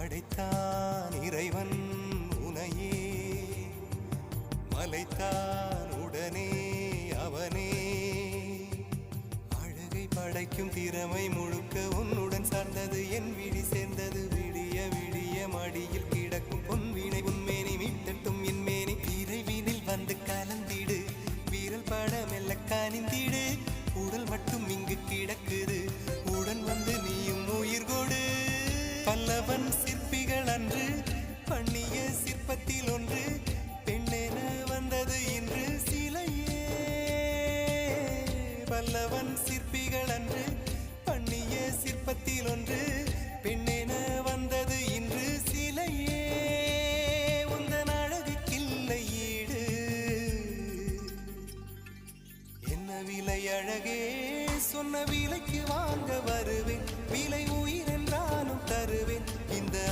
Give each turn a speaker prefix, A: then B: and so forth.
A: படைத்தான் இறைவன் உனையே, மலைத்தான் உடனே அவனே. அழகை படைக்கும் திறமை முழுக்க உன்னுடன் சார்ந்தது, என் விழி சேர்ந்தது. விடிய விடிய மடியில் கிடக்கும் பொன்வினை உன்மேனி மீட்டட்டும் என் மேனி. விரைவினில் வந்து கலந்திடு, வீரல் பட மெல்ல கனிந்திடு. உடல் மட்டும் இங்கு கிடக்குது, உடன் வந்து நீயும் உயிர் கொடு. பல்லவன் சிற்பிகள் அன்று பண்ணிய சிற்பத்தில் ஒன்று, பெண்ணென வந்தது இன்று சிலையே. பல்லவன் சிற்பிகள் அன்று பண்ணிய சிற்பத்தில் ஒன்று, பெண்ணென